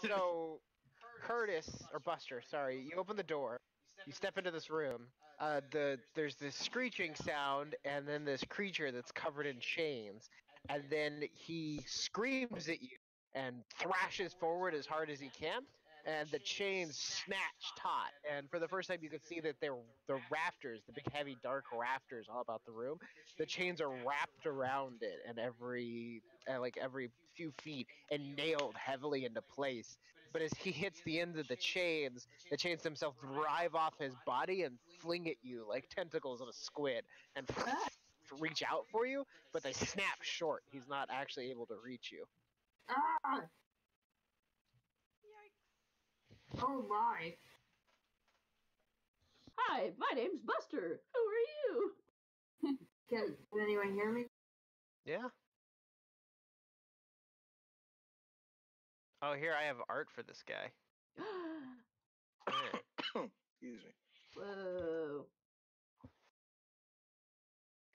So Curtis or Buster, sorry, you open the door. You step into this room. There's this screeching sound, and then this creature that's covered in chains, and then he screams at you and thrashes forward as hard as he can, and the chains snatch taut. And for the first time, you can see that they're the rafters, the big, heavy, dark rafters all about the room. The chains are wrapped around it, and every few feet, and nailed heavily into place. But as he hits the ends of the chains themselves drive off his body and fling at you like tentacles of a squid and reach out for you, but they snap short. He's not actually able to reach you. Ah! Yikes. Oh my. Hi, my name's Buster. Who are you? Can anyone hear me? Yeah. Oh, here I have art for this guy. Yeah. Excuse me. Whoa.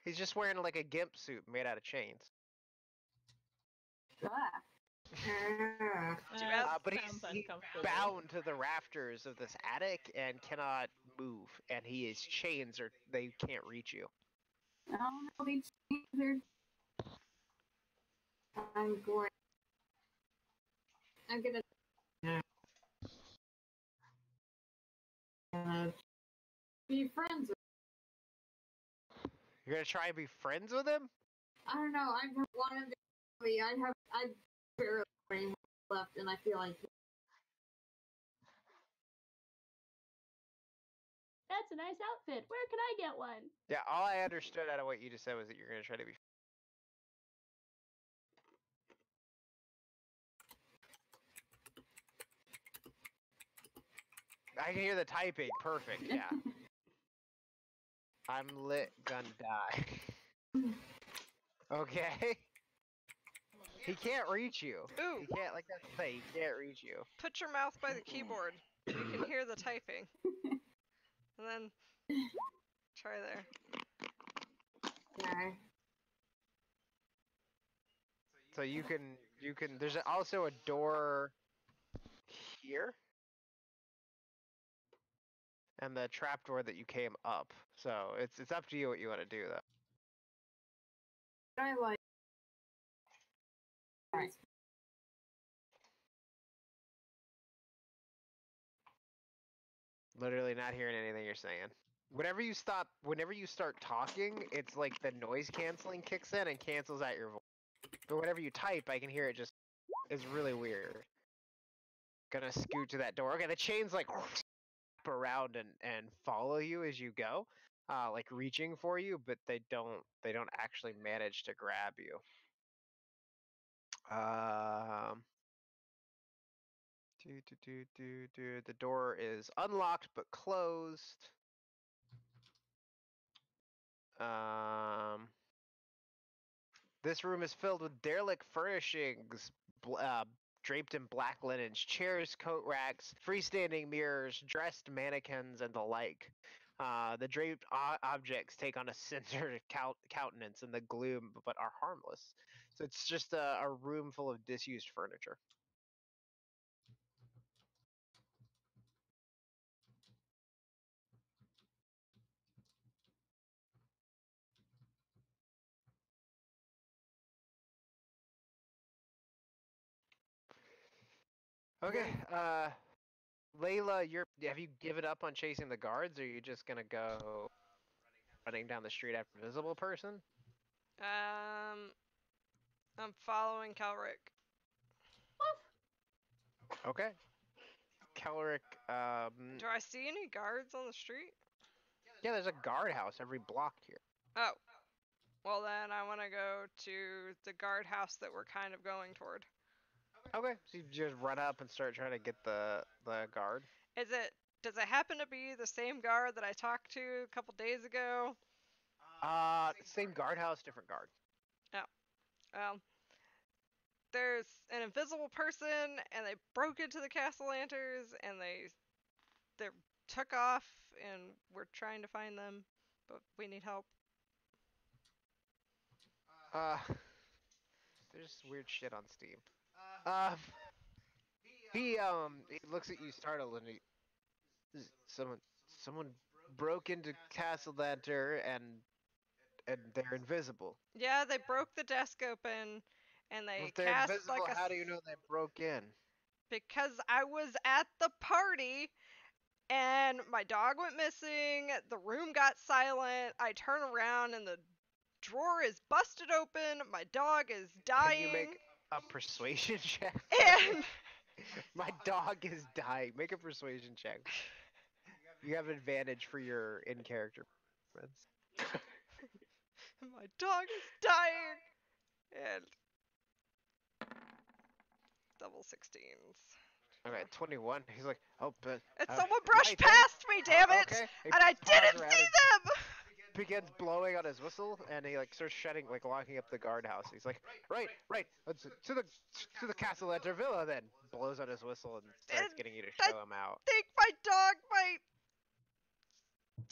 He's just wearing like a gimp suit made out of chains. Ah. But he's uncomfortable. bound to the rafters of this attic and cannot move, and his chains they can't reach you. Oh no, these things are... I'm gonna be friends with... You're gonna try and be friends with him? I don't know, I wanted to... I barely have any left, and I feel like... That's a nice outfit. Where can I get one? Yeah, all I understood out of what you just said was that you're gonna try to be. I can hear the typing. Perfect. Yeah. I'm lit. Gonna die. Okay. He can't reach you. Ooh. He can't, like that's the thing. He can't reach you. Put your mouth by the keyboard. You can hear the typing. And then try there. Okay. So you can. There's also a door here, and the trapdoor that you came up. So it's up to you what you want to do, though. I like... Alright. Literally not hearing anything you're saying. Whenever you start talking, it's like the noise canceling kicks in and cancels out your voice. But whenever you type, I can hear it just is really weird. Gonna scoot to that door. Okay, the chains like wrap around and follow you as you go, like reaching for you, but they don't actually manage to grab you. The door is unlocked but closed. This room is filled with derelict furnishings, draped in black linens, chairs, coat racks, freestanding mirrors, dressed mannequins, and the like. The draped objects take on a sinister countenance in the gloom, but are harmless. So it's just a room full of disused furniture. Okay, Layla, have you given up on chasing the guards, or are you just gonna go running down the street after a visible person? I'm following Calric. Okay. Calric, Do I see any guards on the street? yeah, there's a guardhouse every block here. Oh. Well then, I want to go to the guardhouse that we're kind of going toward. Okay, so you just run up and start trying to get the guard. Does it happen to be the same guard that I talked to a couple days ago? Same guardhouse, different guard. Oh. There's an invisible person, and they broke into the castle lanterns, and they took off, and we're trying to find them, but we need help. There's weird shit on Steam. He looks at you startled and someone broke into Castle Lantern and they're invisible. Yeah, they broke the desk open, and Well, they if they're cast invisible, like a. how do you know they broke in? Because I was at the party, and my dog went missing. The room got silent. I turn around, and the drawer is busted open. My dog is dying. Can you make a persuasion check? And My dog is dying. Make a persuasion check. You have advantage for your in-character performance. my dog is dying. And double 16s. Okay, 21. He's like, oh, but And someone brushed right then. past me, damn it! Okay. He And I paws didn't around see and them! begins blowing on his whistle, and he like starts shutting, like locking up the guardhouse. He's like, right, to the Castle Enter Villa. Then blows on his whistle and starts And getting you to I show him out. think my dog might.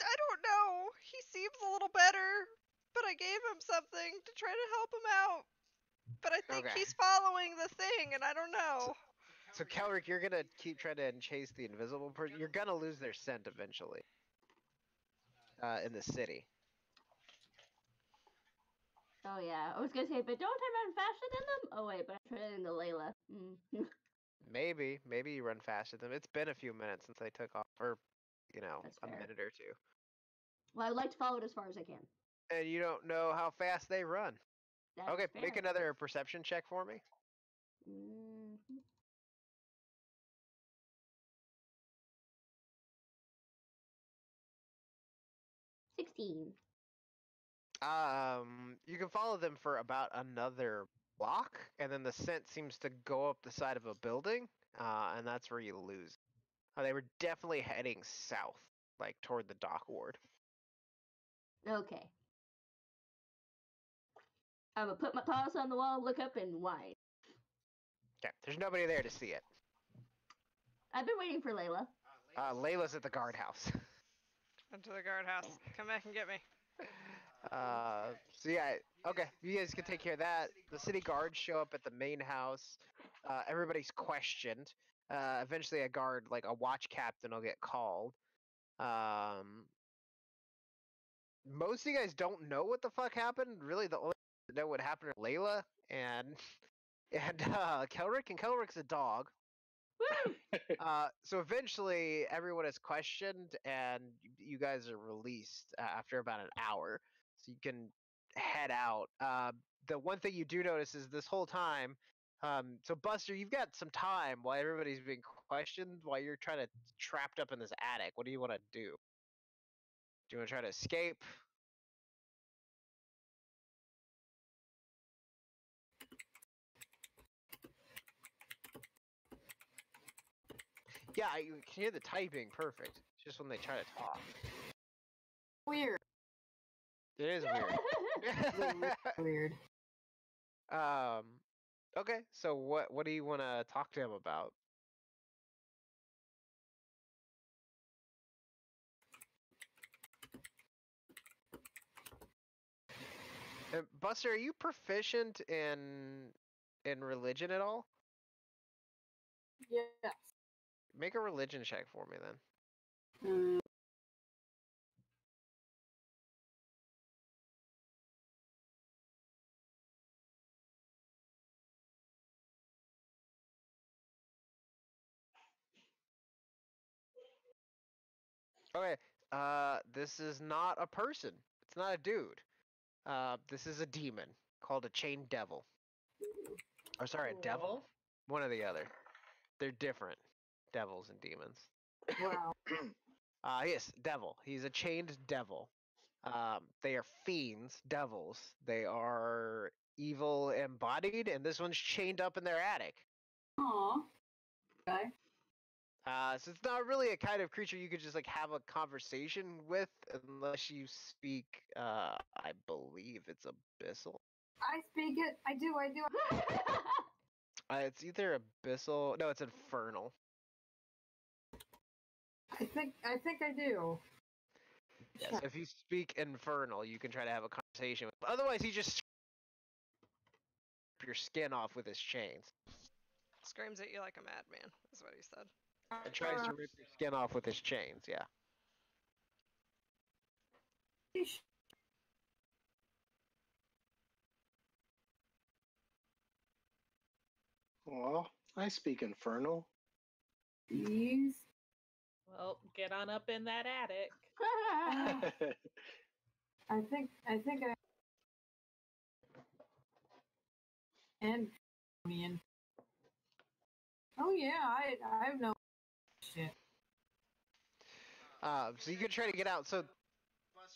I don't know. He seems a little better, but I gave him something to try to help him out. But I think Okay. he's following the thing, and I don't know. So Kelric, you're gonna keep trying to chase the invisible person. You're gonna lose their scent eventually. In the city. Oh yeah, I was gonna say, but don't I run faster than them? Oh wait, but I'm running the Layla. Maybe you run faster than them. It's been a few minutes since they took off, or That's a fair. minute or two. Well, I'd like to follow it as far as I can. And you don't know how fast they run. That's Okay, fair. make another perception check for me. Mhm. 16. You can follow them for about another block, and then the scent seems to go up the side of a building, and that's where you lose. They were definitely heading south, like toward the dock ward. Okay. I'm gonna put my paws on the wall, look up, and whine. Okay, there's nobody there to see it. I've been waiting for Layla. Layla's at the guardhouse. Into the guardhouse. Come back and get me. So yeah, okay, you guys can take care of that. The city guards show up at the main house. Everybody's questioned. Eventually a guard, like a watch captain, will get called. Most of you guys don't know what the fuck happened. Really, the only that know what happened are Layla and Kelric, and Kelric's a dog. So eventually everyone is questioned and you guys are released after about an hour. So you can head out. The one thing you do notice is this whole time, so Buster, you've got some time while everybody's being questioned, while you're trying to trapped up in this attic. What do you want to do? Do you want to try to escape? Yeah, you can hear the typing perfect. It's just when they try to talk. Weird. It is weird. Weird. Okay, so what do you want to talk to him about? Buster, are you proficient in religion at all? Yes. Make a religion check for me then. Mm, Okay, this is not a person. It's not a dude. This is a demon called a chained devil. Or sorry, a devil? One or the other. They're different. Devils and demons. wow. Yes, devil. He's a chained devil. They are fiends, devils. They are evil embodied, and this one's chained up in their attic. Aw. Okay. So it's not really a kind of creature you could just like have a conversation with unless you speak. I believe it's abyssal. I speak it. I do. It's either abyssal. No, it's infernal. I think I do. Yes. So if you speak infernal, you can try to have a conversation with. Otherwise, he just your skin off with his chains. Screams at you like a madman, is what he said. And tries to rip your skin off with his chains, yeah. Well, I speak Infernal. Please. Well, get on up in that attic. I think I and Ian. Oh yeah, I have no shit. So you can try to get out. So,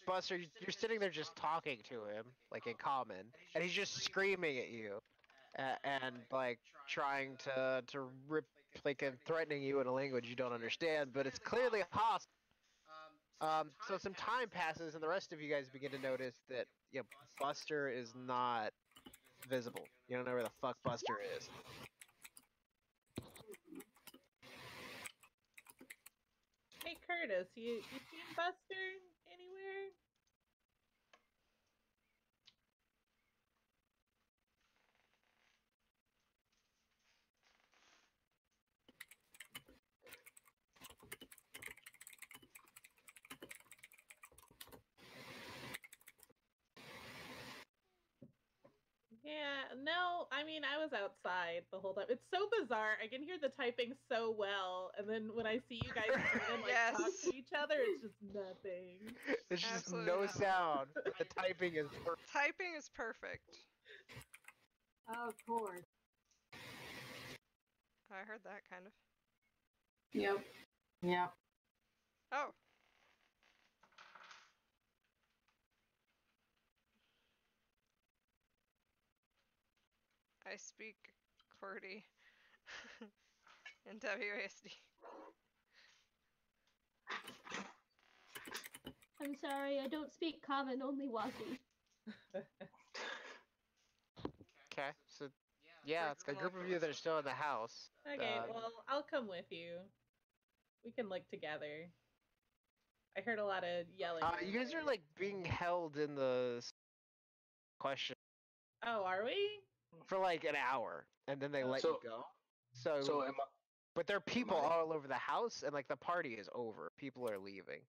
Buster, you're sitting there just talking to him, like in common, and he's just screaming at you, and like trying to rip, like, and threatening you in a language you don't understand, but it's clearly hostile. So some time passes, and the rest of you guys begin to notice that Buster is not visible. You don't know where the fuck Buster is. Hey Curtis, you seen Buster anywhere? Yeah, no, I mean, I was outside the whole time. It's so bizarre. I can hear the typing so well, and then when I see you guys turn and Yes. talk to each other, it's just nothing. There's just Absolutely no not. sound. The typing is perfect. Typing is perfect. Of course. I heard that kind of. Yep. Yep. Oh. I speak QWERTY in WASD. I'm sorry, I don't speak common, only Wasi. Okay, so yeah, it's a group of you that are still in the house. Okay, well, I'll come with you. We can look together. I heard a lot of yelling. You guys are like being held in the question Oh, are we? for like an hour, and then they let you go. So am I? But there are people I- all over the house, and like the party is over. People are leaving.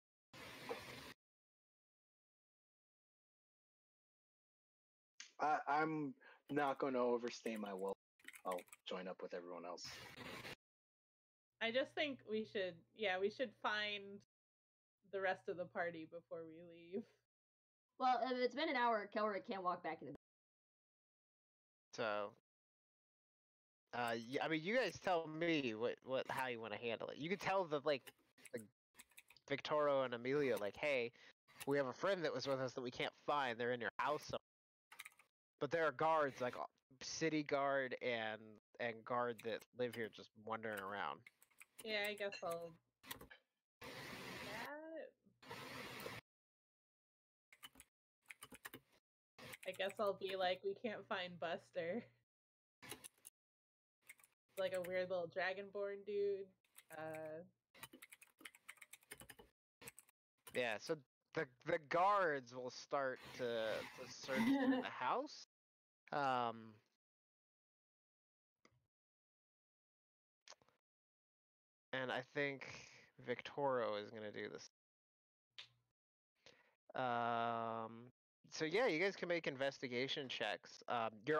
I'm not going to overstay my welcome. I'll join up with everyone else. I just think we should find the rest of the party before we leave. Well, if it's been an hour, Kelric can't walk back in the So, yeah, I mean, you guys tell me how you want to handle it. You could tell the like Victoro and Amelia, like, hey, we have a friend that was with us that we can't find. They're in your house, but there are guards, like city guard and guard that live here, just wandering around. Yeah, I guess I'll. That. I guess I'll be like, we can't find Buster. Like a weird little dragonborn dude. Yeah, so the guards will start to search through the house. And I think Victoro is gonna do this. So yeah, you guys can make investigation checks. You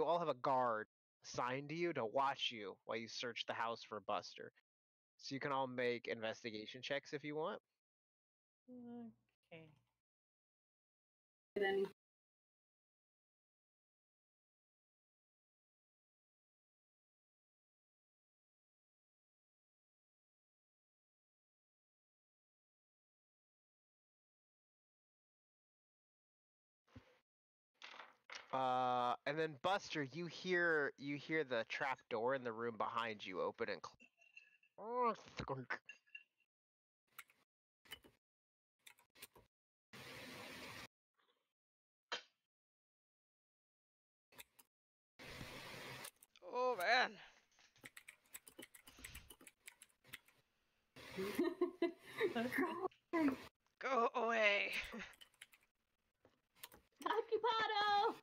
all have a guard assigned to you to watch you while you search the house for Buster. So you can all make investigation checks if you want. Okay. Then And then Buster, you hear the trap door in the room behind you open and close. Oh man. Go away. Occupado!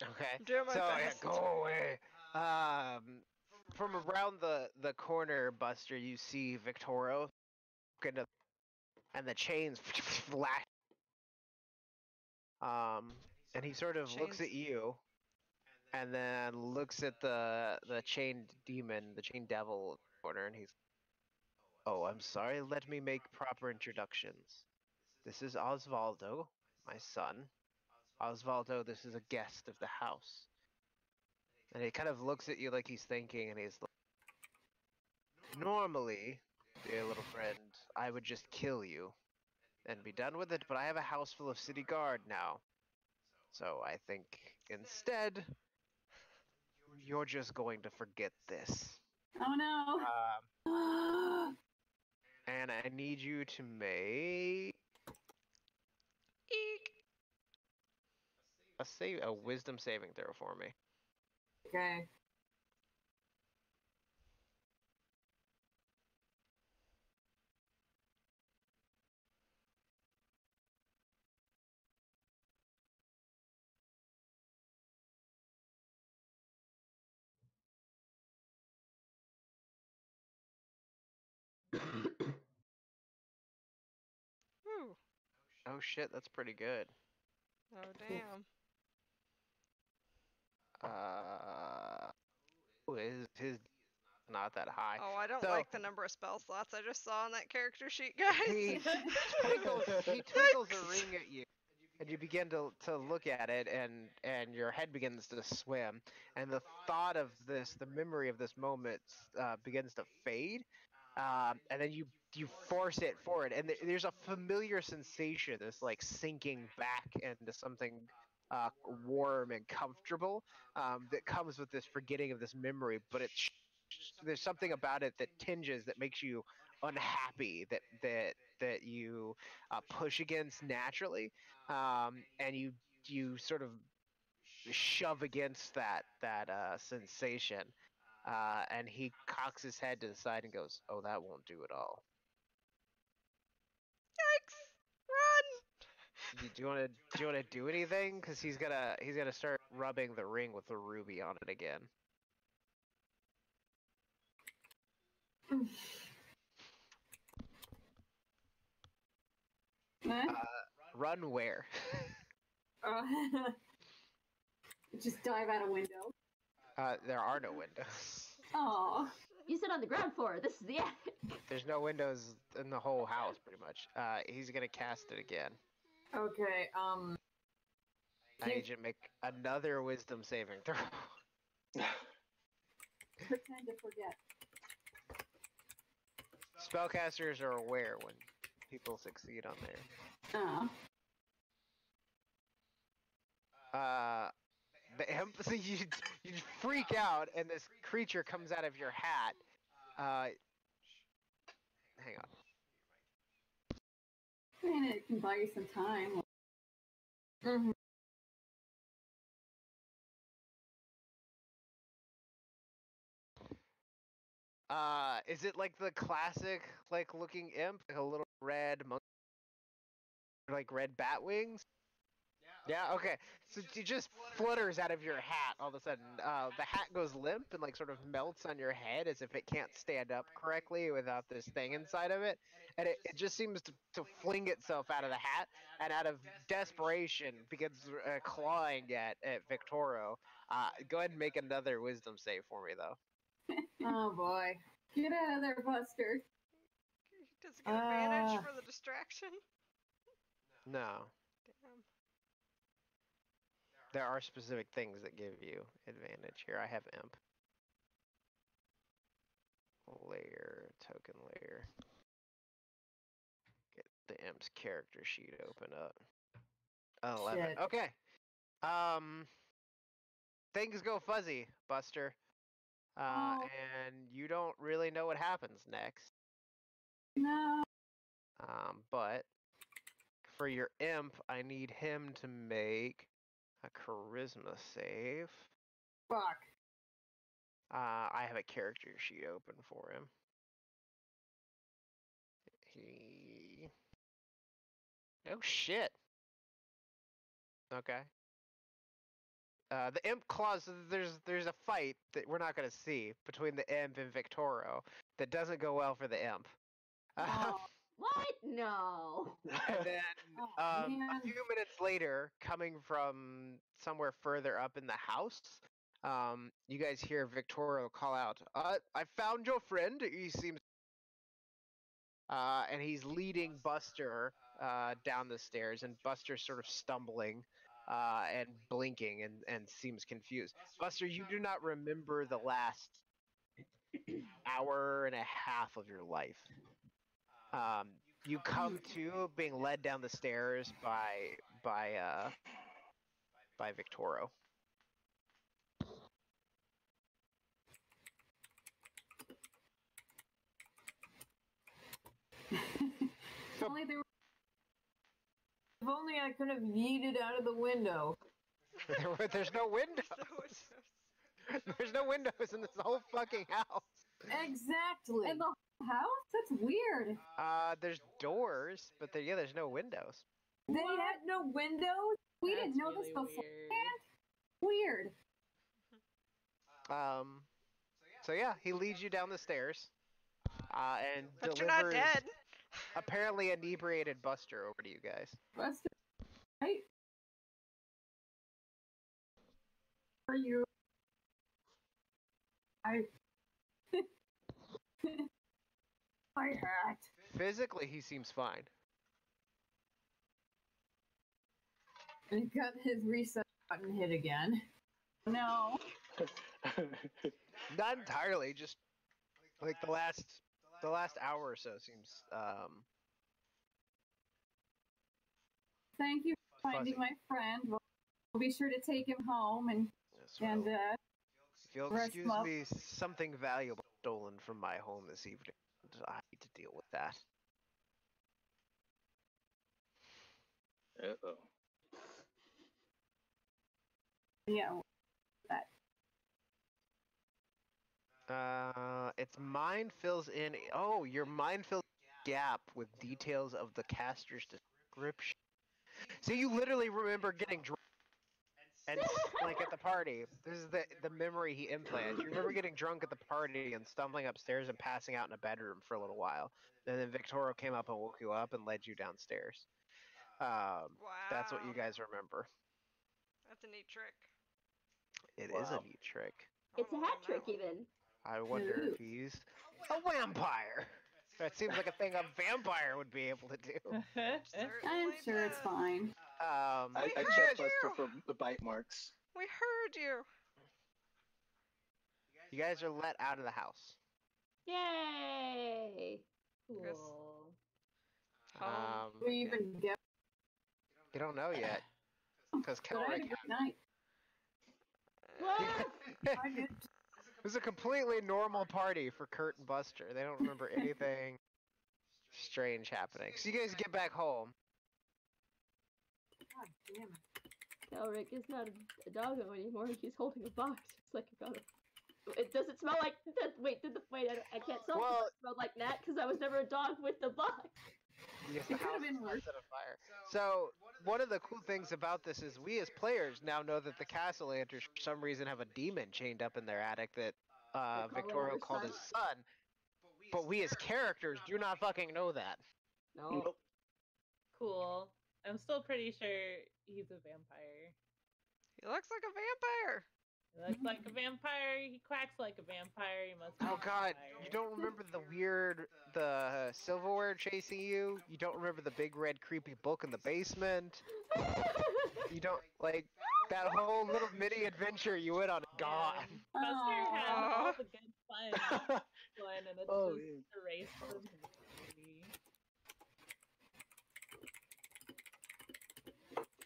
Okay. I'm doing my so best. yeah, go from around the corner, Buster, you see Victoro, and the chains flash. And he sort of looks Chains. at you, and then looks at the chained demon, the chained devil in the corner, and he's, "Oh, I'm sorry. Let me make proper introductions. This is Osvaldo, my son. Osvaldo, this is a guest of the house." And he kind of looks at you like he's thinking, and he's like, "Normally, dear little friend, I would just kill you and be done with it, but I have a house full of city guard now. So I think instead, you're just going to forget this. Oh no. And I need you to make Eek. a wisdom saving throw for me." Okay. Whew. Oh shit, that's pretty good. Oh damn. His not that high. Oh, I don't So- like the number of spell slots I just saw on that character sheet, guys. He twinkles a ring at you, and you begin to look at it, and your head begins to swim, and the thought of this, the memory of this moment, begins to fade, and then you force it forward, and there's a familiar sensation, this like sinking back into something warm and comfortable, that comes with this forgetting of this memory, but there's something about it that tinges, that makes you unhappy, that you push against naturally, and you sort of shove against that sensation, and he cocks his head to the side and goes, "Oh, that won't do at all." Yikes! Run! Do you want to do anything? Because he's gonna start rubbing the ring with the ruby on it again. What? Run where? Uh, just dive out a window. There are no windows. Oh. You sit on the ground floor. This is the attic. There's no windows in the whole house, pretty much. He's gonna cast it again. Okay. I need you to make another wisdom saving throw. Pretend to forget. Spellcasters are aware when people succeed on there. Oh. The imp, so you freak out, and this creature comes out of your hat. Hang on. I mean, it can buy you some time. Mm-hmm. Is it like the classic, like looking imp, like a little red monkey, like red bat wings? Yeah. Okay. So it just flutters out of your hat all of a sudden. The hat goes limp and like sort of melts on your head as if it can't stand up correctly without this thing inside of it, and it just seems to fling itself out of the hat, and out of desperation begins clawing at Victoro. Go ahead and make another wisdom save for me though. Oh boy. Get out of there, Buster. Does it get advantage for the distraction? No. Damn. There are specific things that give you advantage. Here, I have imp. Layer, token layer. Get the imp's character sheet open up. 11. Shit. Okay. Things go fuzzy, Buster. Oh. And you don't really know what happens next. No. But for your imp, I need him to make a charisma save. Fuck. I have a character sheet open for him. Oh shit. Okay. The imp claws. There's a fight that we're not gonna see between the imp and Victoro that doesn't go well for the imp. Oh, what? No. And then Oh, a man. few minutes later, coming from somewhere further up in the house, you guys hear Victoro call out, "I found your friend. He seems," and he's leading Buster down the stairs, and Buster's sort of stumbling and blinking and seems confused. Buster, you do not remember the last hour and a half of your life. You come to being led down the stairs by Victoro. If only they were... If only I could have yeeted out of the window. There's no windows. There's no windows in this whole fucking house. Exactly. In the house? That's weird. There's doors, but there's no windows. They had no windows? We didn't know this beforehand? Weird. So yeah, he leads you down the stairs, and But delivers you're not dead. apparently inebriated Buster over to you guys. Buster, right? Are you? My hat. Physically, he seems fine. And he got his reset button hit again. No. Not entirely, just like the last hour or so seems Thank you for finding fuzzy. my friend. We'll be sure to take him home and If you'll rest excuse him up. me, something valuable stolen from my home this evening. I need to deal with that. Uh-oh. Yeah. Its mind fills in. Oh, your mind fills gap with details of the caster's description. So you literally remember getting drunk and like at the party. This is the memory he implants. You remember getting drunk at the party and stumbling upstairs and passing out in a bedroom for a little while. And then Victoria came up and woke you up and led you downstairs. Wow. That's what you guys remember. That's a neat trick. It is a Wow. neat trick. It's a hat trick, even. I wonder if he's a vampire. That seems like a thing a vampire would be able to do. I'm sure it's fine. I heard checked you. Buster for the bite marks. We heard you. You guys are let out of the house. Yay! Yes. Cool. Home. We even get. You don't know yet, because But I had a Kelric. good night. What? I did. It was a completely normal party for Kurt and Buster. They don't remember anything strange happening. So you guys get back home. God damn it. Elric is not a doggo anymore. He's holding a box. It's like a It does it smell like? Wait, I can't tell if Well- it smelled like that because I was never a dog with the box. Yes, It the could have house been is worse. set afire. So one of the cool things about this is we as players now know that the Castellanters for some reason have a demon chained up in their attic that call it Victoria her called son. his son. But we as characters do not fucking know that. No. Nope. Cool. I'm still pretty sure he's a vampire. He looks like a vampire. He looks like a vampire. He quacks like a vampire. He must be Oh a god, vampire. you don't remember the silverware chasing you? You don't remember the big red creepy book in the basement? You don't, like, that whole little mini adventure you went on is gone. Buster had Aw. all the good fun going, and it's Oh, just yeah. erased from history.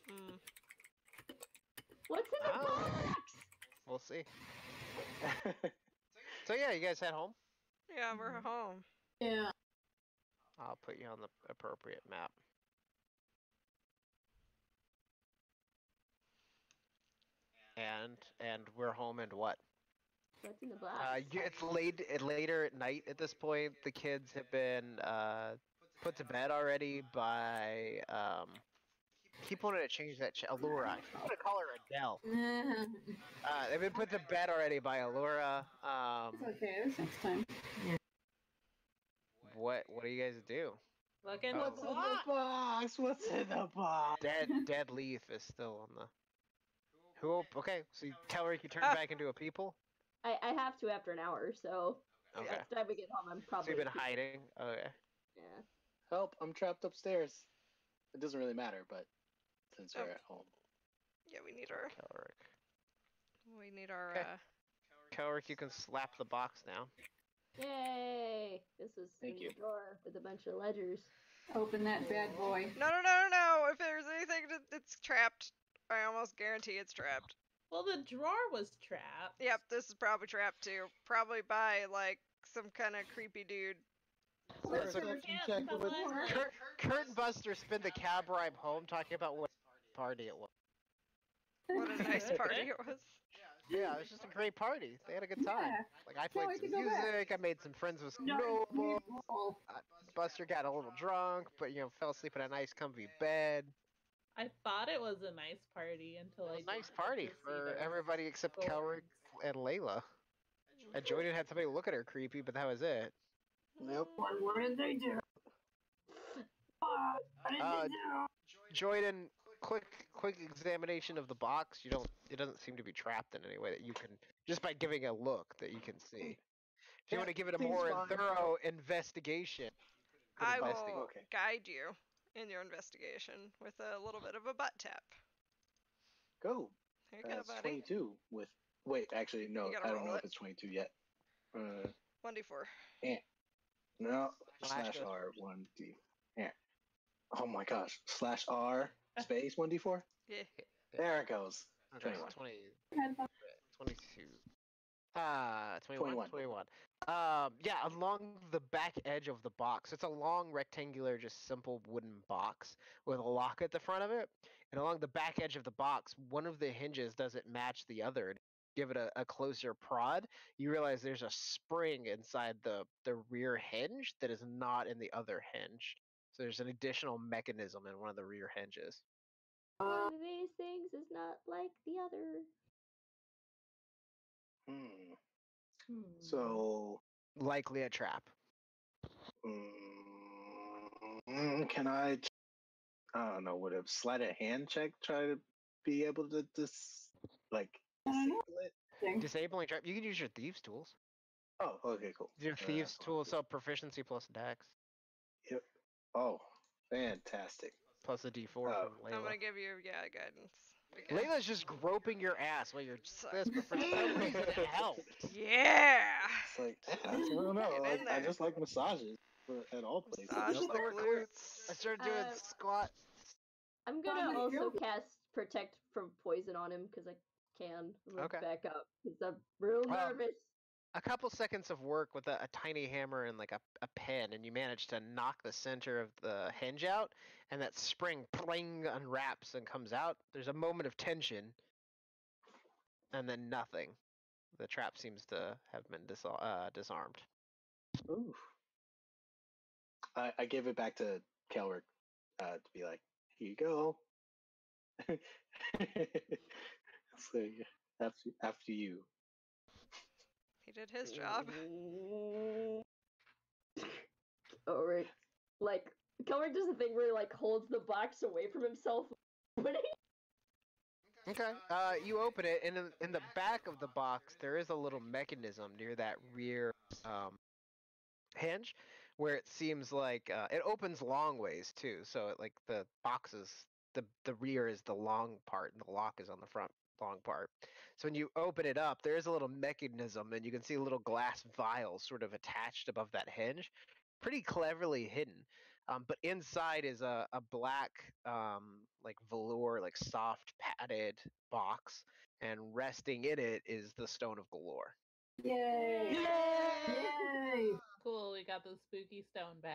Hmm. What's in the Ah. box? We'll see. So yeah, you guys head home. Yeah, we're home. Yeah. I'll put you on the appropriate map. And we're home and what? What's in the box? It's later at night at this point. The kids have been put to bed already by keep wanting to change that. Allura. I keep wanting to call her Adele. They've been put to bed already by Allura. It's okay. There's next time. What do you guys do? Look in Oh. the What's in the box? What's in the box? Dead leaf is still on the. Okay, so you tell Rick you turn back into a people. I have to after an hour, so Okay. by the time we get home, I'm So probably. you've been hiding. Okay. Yeah. Help! I'm trapped upstairs. It doesn't really matter, but since we're Oh. at home. Yeah, we need our. Kelrick. We need our. Okay. Kelrick, you can slap the box now. Yay! This is Thank in you. the drawer with a bunch of ledgers. Open that bad boy. No! If there's anything it's trapped, I almost guarantee it's trapped. Well, the drawer was trapped. Yep, this is probably trapped too. Probably by like some kind of creepy dude. Perception check with Kurt and Buster spend the cab ride home talking about what party it was. What a nice party it was. Yeah, it was just a great party. They had a good time. Yeah. Like I played wait some to go back. music. I made some friends with No, Snowball. people. Buster got a little drunk, but fell asleep in a nice, comfy bed. I thought it was a nice party until It I was a nice didn't get party to see for those everybody except golems. Kelrick and Layla. And Jordan had somebody look at her creepy, but that was it. Yep. What did they do? What did Uh, they do? Jordan, quick examination of the box. It doesn't seem to be trapped in any way that you can, just by giving a look that you can see. If you Yeah, want to give it a seems more fine. thorough investigation, you could I investigate. will Okay. guide you in your investigation with a little bit of a butt tap. Go. Here you go, That's buddy. 22 with. Wait, actually, no. You gotta I don't roll know it. if it's 22 yet. 1d4. No. Slash Slash goes R first. 1D. Yeah. Oh my gosh. Slash R space 1D4. Yeah. There it goes. Okay, 21. 22. 21. 21. Yeah, along the back edge of the box. It's a long rectangular, just simple wooden box with a lock at the front of it. And along the back edge of the box, one of the hinges doesn't match the other. Give it a closer prod, you realize there's a spring inside the rear hinge that is not in the other hinge. So there's an additional mechanism in one of the rear hinges. One of these things is not like the other. So, Likely a trap. can I don't know, would a sleight of hand check try to be able to disable it? Disabling trap. You can use your thieves tools. Oh, okay, cool. Your thieves tools, so proficiency plus dex. Yep. Oh, fantastic. Plus a d4 from I'm Layla. gonna give you, guidance. Layla's just groping your ass while you're So- this, but for some reason it helped. Yeah! It's like, I don't know. Get in I there. just like massages at all places. Massage Just the lower glutes. I started doing Uh, squats. I'm gonna my also God. cast Protect from Poison on him because I can. I'm gonna Okay. back up because I'm real nervous. A couple seconds of work with a tiny hammer and like a pen, and you manage to knock the center of the hinge out, and that spring pling unwraps and comes out. There's a moment of tension, and then nothing. The trap seems to have been disarmed. Ooh. I give it back to Kelrick to be like, here you go. So, yeah, after you. He did his job. Alright. Like, Kelrick does the thing where he like holds the box away from himself. Okay. You open it, and in the back of the box, there is a little mechanism near that rear hinge, where it seems like it opens long ways too. So like the box is the rear is the long part, and the lock is on the front long part. So when you open it up, there is a little mechanism, and you can see little glass vials sort of attached above that hinge, pretty cleverly hidden. But inside is a black, like velour, like soft padded box, and resting in it is the Stone of Galore. Yay! Yay! Cool, we got the spooky stone back.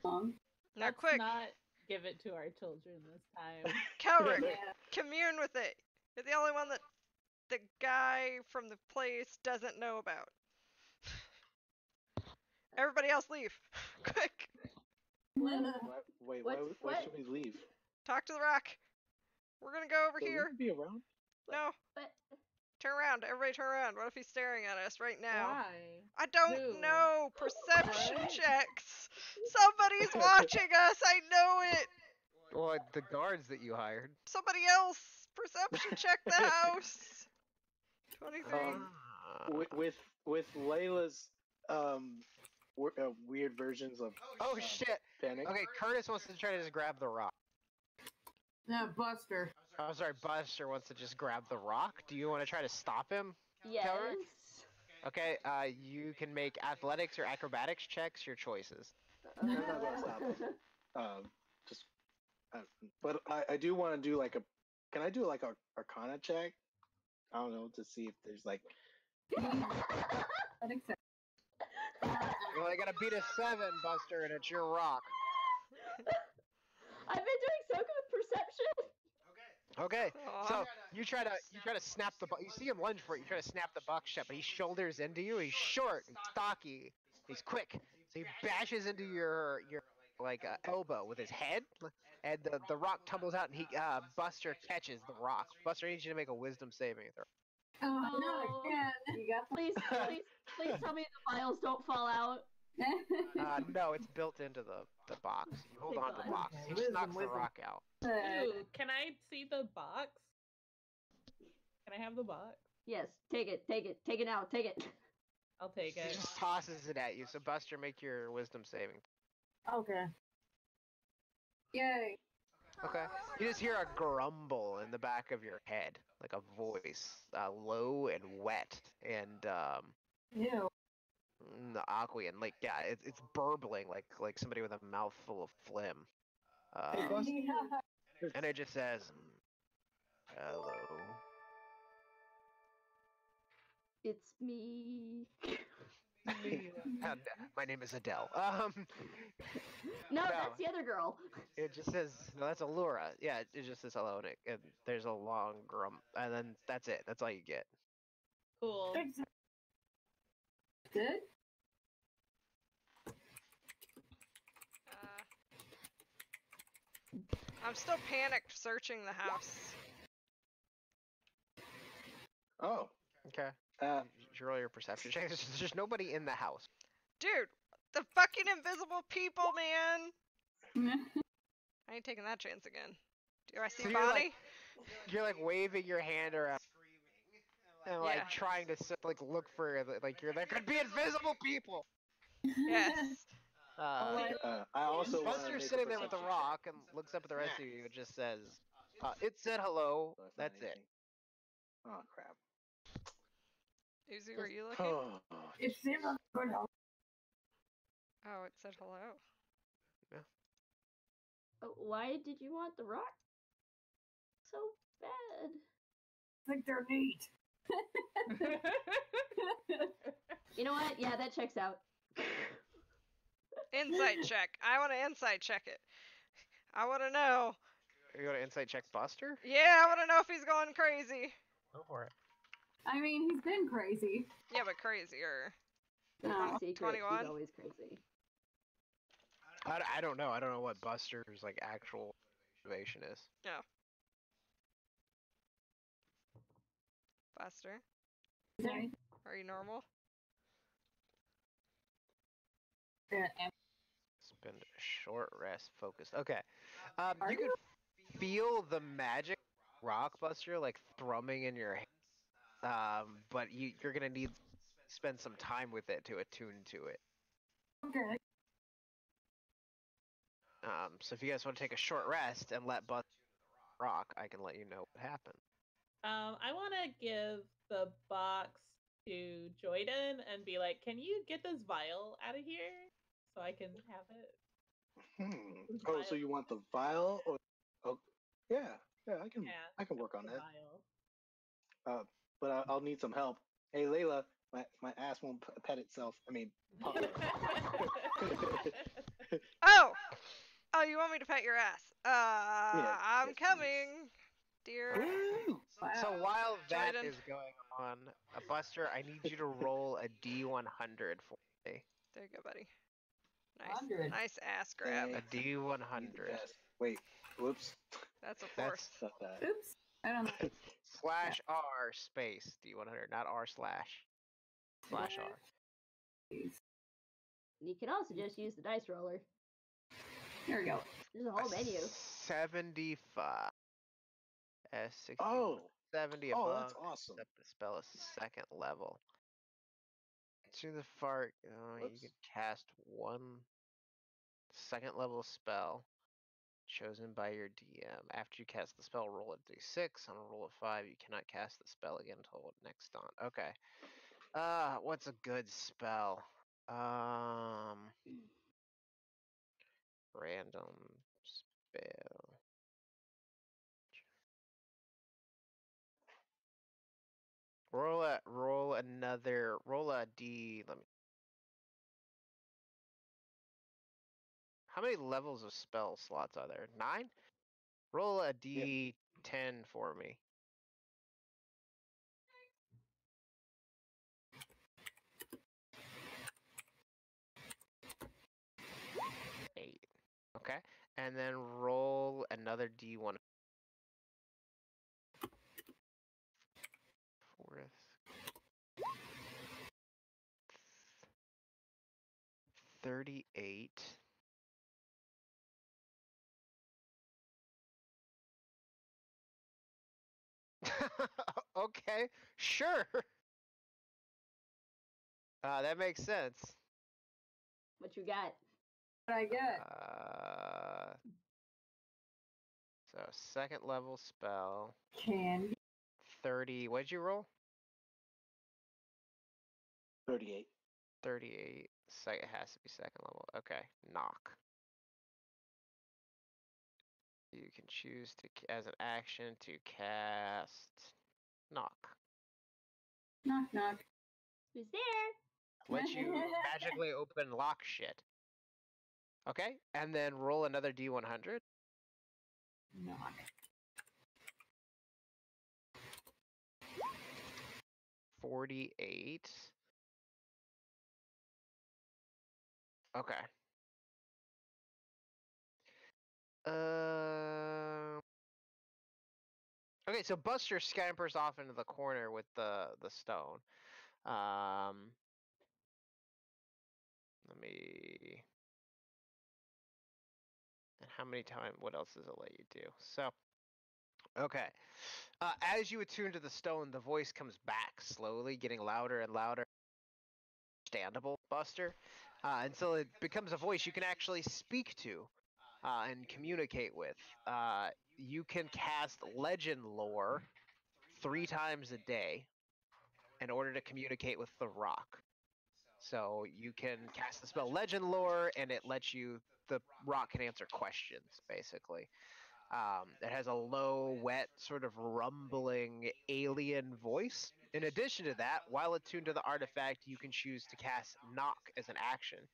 Now Let's quick, not give it to our children this time. Kelrick, Yeah. commune with it. You're the only one that the guy from the place doesn't know about. Everybody else leave. Quick. Wait, What's- why what? should we leave? Talk to the rock. We're gonna go over So we here. can be around? No, But turn around. Everybody turn around. What if he's staring at us right now? Why? I don't Who? know. Perception What? checks. Somebody's watching us. I know it. Well, the guards that you hired. Somebody else. Perception check the house. 23. With Layla's weird versions of Oh shit! panic. Okay, Curtis wants to try to just grab the rock. No, Buster. Oh, sorry, Buster wants to just grab the rock. Do you want to try to stop him? yes. Kelric? Okay, you can make athletics or acrobatics checks, your choices. I'm not gonna stop him. Just, but I do want to do like a. Can I do like a Arcana check? I don't know, to see if there's like. I think so. You only gotta beat a 7, Buster, and it's your rock. I've been doing so good with perception. Okay, Aw. so you try to snap the you see him lunge for it. You try to snap the buck shut, but he shoulders into you. He's short, he's stocky, he's quick. So he bashes into your like elbow with his head, and the rock tumbles out, and Buster catches the rock. Buster, I need you to make a wisdom saving throw. Oh, no, again. You got please tell me the vials don't fall out. No, it's built into the box. You hold Thank on to the God. box. He just Wisdom, knocks the wisdom. rock out. Ooh, can I see the box? Can I have the box? Yes, take it now, take it. I'll take He it. just tosses it at you. So Buster, make your wisdom saving. Okay. Yay. Okay. You just hear a grumble in the back of your head, like a voice, low and wet, and Ew. aqua, and like it's burbling like somebody with a mouthful of phlegm. Hey, Buster. And it just says, "Hello." It's me. And my name is Adele. No, No. that's the other girl. It just says, no, that's Allura. Yeah, it just says hello, and there's a long and then that's it. That's all you get. Cool. Good? I'm still panicked searching the house. Oh. Okay. Did you roll your perception check? There's just nobody in the house. Dude, the fucking invisible people, man! I ain't taking that chance again. Do I see So you're Bonnie? You're like waving your hand around and like Yeah. trying to look for like there could be invisible people. Yes. I also wanna Buster's make a sitting there with the perception rock and looks up at the rest of you and just says, "It said hello. check. That's it." Oh crap. Uzi, were you looking? Oh. It seems like a good help. Oh, it said hello. Why did you want the rock so bad? I think they're neat. You know what? Yeah, that checks out. Insight check. I want to insight check it. I want to know. You go to insight check Buster? Yeah, I want to know if he's going crazy. Go for it. I mean, he's been crazy. Yeah, but crazier. No. Secret, 21? He's always crazy. I don't know. I don't know what Buster's like actual motivation is. Buster, Okay. are you normal? Spend a short rest, focused. Okay. Are You can feel the magic rock, Buster, like thrumming in your hand. But you're gonna need to spend some time with it to attune to it. Okay. So if you guys want to take a short rest and let Buster rock, I can let you know what happened. I want to give the box to Joyden and be like, "Can you get this vial out of here so I can have it?" Oh, so you want the vial? Or... Oh, yeah, I can. Yeah, I can work on the that. vial. But I'll need some help. Hey, Layla, my ass won't pet itself. I mean, pop. Oh, you want me to pet your ass? I'm yes, coming, dear. Woo! So while that Joyden. is going on, Buster, I need you to roll a D100 for me. There you go, buddy. Nice, 100. nice ass grab. A Thank you. D100. Yes. Wait. Whoops. That's a That's force. Stop that. Oops. I don't know. slash R space D100, not R slash. Slash R. You can also just use the dice roller. There we go. There's a whole menu. 75. S60. Oh. 70 Oh, above. that's awesome. Except the spell is second level. To the fart, you Whoops. can cast one second level spell chosen by your DM. After you cast the spell, roll a d6. On a roll of 5, you cannot cast the spell again until next on. Okay. What's a good spell? Random spell. Roll a D. Let me. How many levels of spell slots are there? 9? Roll a D10 for me. 8. Okay. And then roll another D1. Fourth. 38. Okay, sure. That makes sense. What you got? What I get? So second level spell. Candy. 30. What'd you roll? 38. 38. It has to be second level. Okay, knock. You can choose to, as an action, to cast knock. Knock knock. Who's there? Let you magically open lock shit. Okay, and then roll another D100. Knock. 48. Okay. Okay, so Buster scampers off into the corner with the stone. Let me. And how many times? What else does it let you do? So, okay. As you attune to the stone, the voice comes back slowly, getting louder and louder. Understandable, Buster. Until it becomes a voice you can actually speak to and communicate with. You can cast legend lore 3 times a day in order to communicate with the rock. So you can cast the spell legend lore, and it lets you. The rock can answer questions, basically. It has a low, wet, sort of rumbling alien voice. In addition to that, while attuned to the artifact, you can choose to cast knock as an action.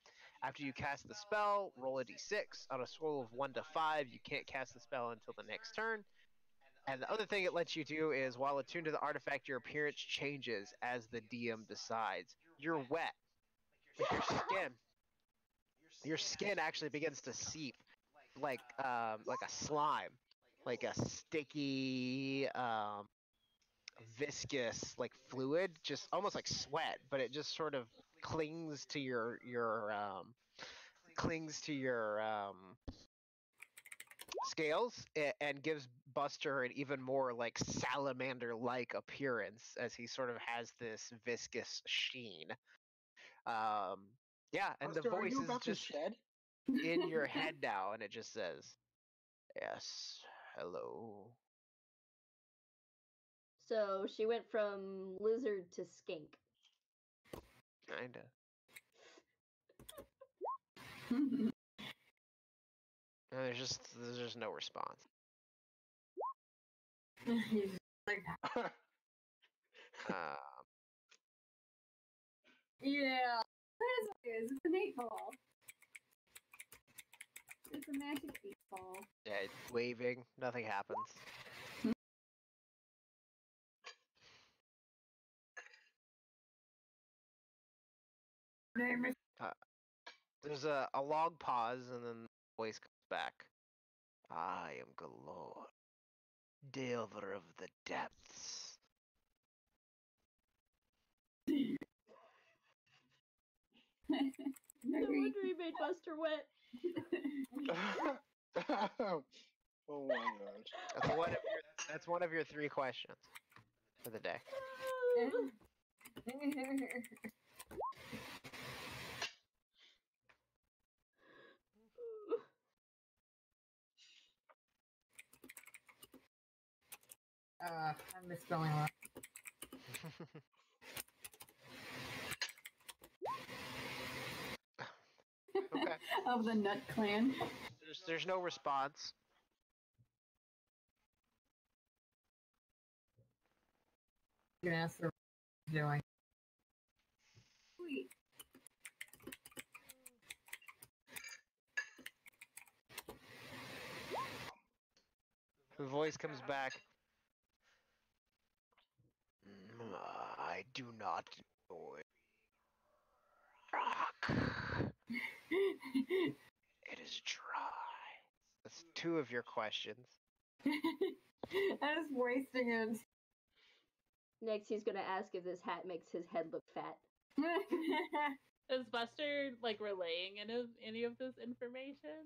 After you cast the spell, roll a d6. On a scroll of 1 to 5, you can't cast the spell until the next turn. And the other thing it lets you do is, while attuned to the artifact, your appearance changes as the DM decides. You're wet. Like your skin actually begins to seep like a slime, like a sticky, viscous, like fluid, just almost like sweat, but it just sort of clings to your scales and gives Buster an even more like salamander-like appearance as he sort of has this viscous sheen. Yeah, and Buster, the are voice you is about to just shed? in your head now, and it just says, "Yes, hello." So she went from lizard to skink. Kinda. And there's just no response. He's like, yeah. What is it? It's an 8-ball. It's a magic 8-ball. Yeah, it's waving. Nothing happens. Name is There's a long pause, and then the voice comes back. I am Galore, delver of the depths. No wonder he made Buster wet. Oh my gosh. That's one of your 3 questions for the day. I'm misspelling that. Okay. Of the Nut Clan. There's no response. I'm gonna ask her what she's doing. Sweet. The voice comes back. I do not know it. Rock. It is dry. That's 2 of your questions. I'm just wasting it. Next, he's gonna ask if this hat makes his head look fat. Is Buster like relaying any of this information?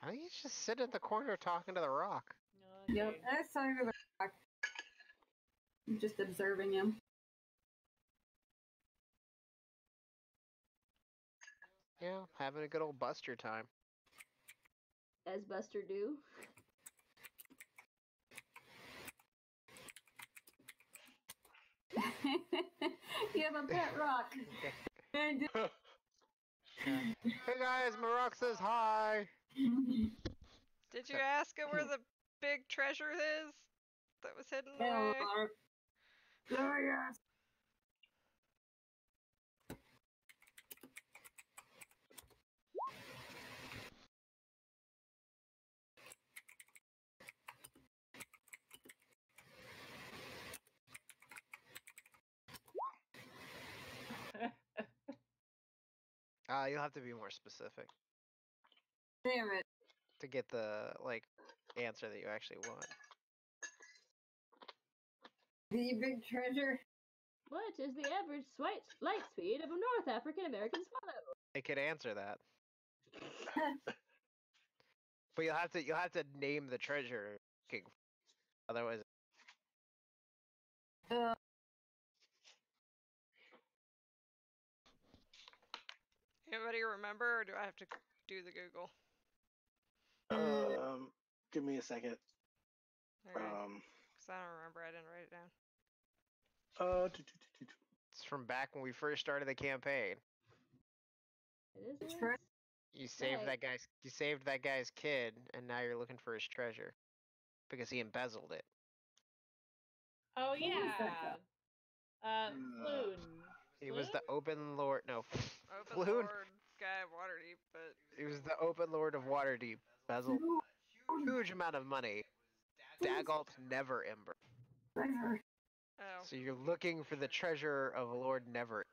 I think he's just sitting at the corner talking to the rock. Okay. Yep, I saw him to the rock. I'm just observing him. Yeah, having a good old Buster time. As Buster do. You have a pet rock. And Hey guys, my rock says hi. Did you ask it where the big treasure is that was hidden away? Oh, yes. You'll have to be more specific Damn it. to get the answer that you actually want. The big treasure. What is the average light speed of a North African American swallow? It could answer that, but you'll have to name the treasure. Otherwise, Anybody remember, or do I have to do the Google? Give me a second. Okay. Because I don't remember. I didn't write it down. it's from back when we first started the campaign. It is Tre- You saved Right. that guy's kid, and now you're looking for his treasure because he embezzled it. Oh Who was yeah. that Floon. He was the open lord. No, Open Floon. Lord guy of Waterdeep, but He was the open lord of Waterdeep. Embezzled a huge amount of money. Dagalt's Never Ember. treasure? oh, So you're looking for the treasure of Lord Never.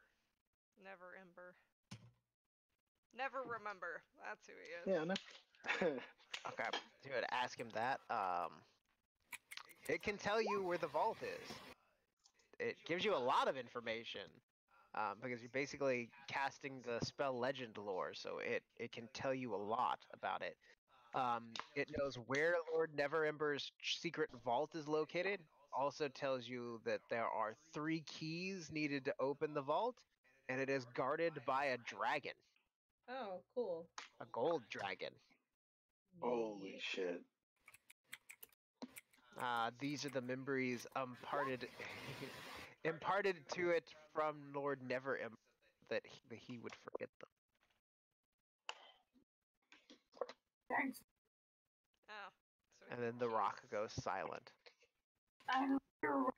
Never Ember. Never remember. That's who he is. Yeah, no. Okay, so you would ask him that. It can tell you where the vault is. It gives you a lot of information. Because you're basically casting the spell Legend lore, so it can tell you a lot about it. It knows where Lord Neverember's secret vault is located. Also tells you that there are 3 keys needed to open the vault, and it is guarded by a dragon, Oh, cool. a gold dragon. Holy shit. These are the memories imparted to it from Lord Neverember that he would forget them. Thanks. Oh, so And then the rock goes silent. I don't know.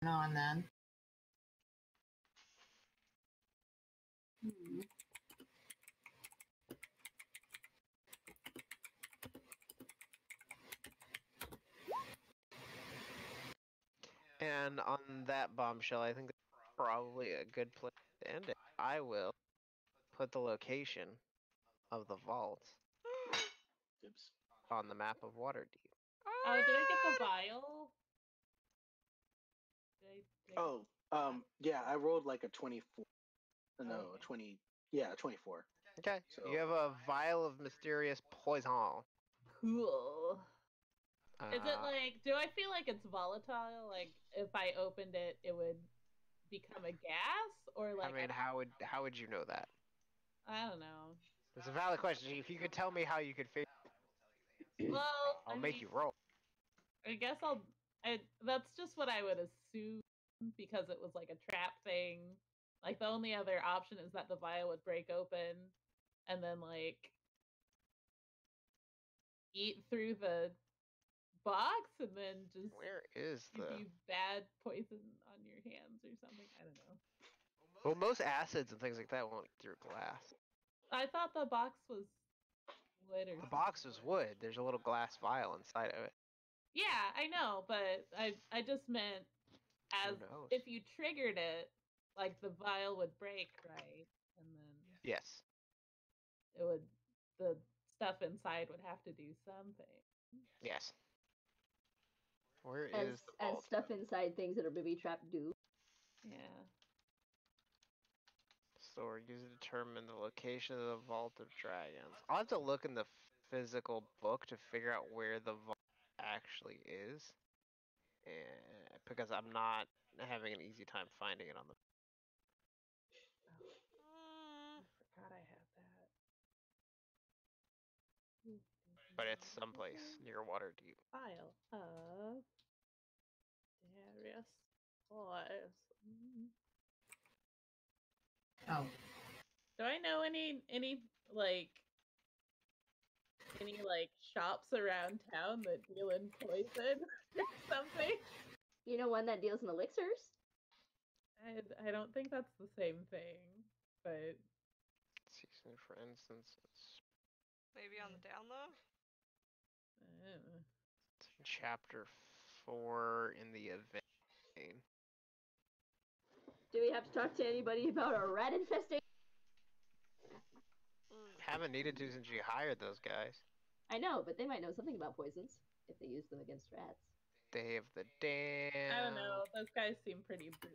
On then. And on that bombshell, I think that's probably a good place to end it. I will put the location of the vault Oops. on the map of Waterdeep. Oh, did I get the vial? Did I Oh, yeah, I rolled like a 24. No, Okay. 20. Yeah, 24. Okay, So you have a vial of mysterious poison. Cool. Is it Uh, like, do I feel like it's volatile? Like, if I opened it, it would become a gas? Or I like, mean, how would you know that? I don't know. It's a valid question. If you could tell me how you could figure, Well, I'll I make mean, you roll. I guess that's just what I would assume because it was like a trap thing. Like, the only other option is that the vial would break open and then, like, eat through the box and then just Where is give the? you bad poison on your hands or something. I don't know. Well, most acids and things like that won't get through glass. I thought the box was wood or The something. box is wood. There's a little glass vial inside of it. Yeah, I know, but I just meant as Who knows? if you triggered it, like the vial would break, right? And then Yes. it would the stuff inside would have to do something. Yes. Where As is the as vault? stuff inside things that are booby trapped do. Yeah. Store used to determine the location of the Vault of Dragons. I'll have to look in the physical book to figure out where the vault actually is. Because I'm not having an easy time finding it on the. I forgot I had that. But it's someplace near Waterdeep. File of Darius Boys. Oh. Do I know any shops around town that deal in poison or something? You know one that deals in elixirs? I don't think that's the same thing, but Season, for instance, Maybe on the down low? it's in chapter 4 in the event. Do we have to talk to anybody about a rat infestation? Haven't needed to since you hired those guys. I know, but they might know something about poisons if they use them against rats. They have the damn. I don't know. Those guys seem pretty brute.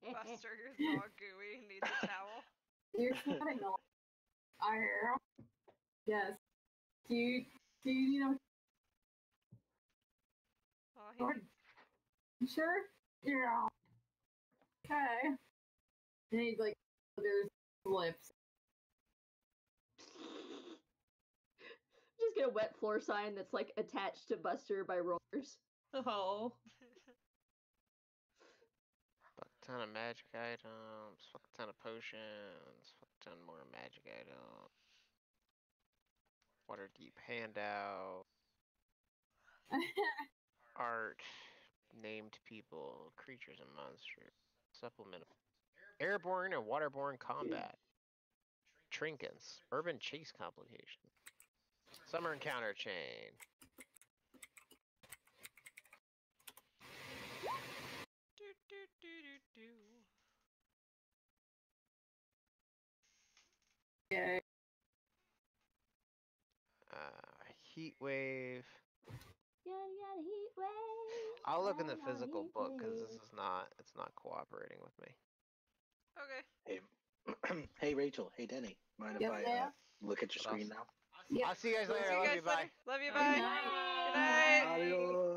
Buster is all gooey, needs a towel. You're sweating a lot. Yes. Do you know? Oh, You sure? Yeah. Okay. And he like there's lips. Just get a wet floor sign that's like attached to Buster by rollers. Oh. Fuck ton of magic items, fuck ton of potions, fuck ton more magic items. Waterdeep handout, art, named people, creatures and monsters, supplement, airborne and waterborne combat, trinkets, urban chase complications, summer encounter chain. do do do do do. Yeah. Heat wave. Yada yada heat wave. I'll look in the Yada, yada, physical heat book because wave. it's not cooperating with me. Okay. Hey, hey Rachel. Hey Denny. Mind if Yep, I yeah. look at your What screen else? now? Yeah. I'll see you guys later. See you Love guys you. Bye. later. Love you. Good Bye. night. Good night. Adios.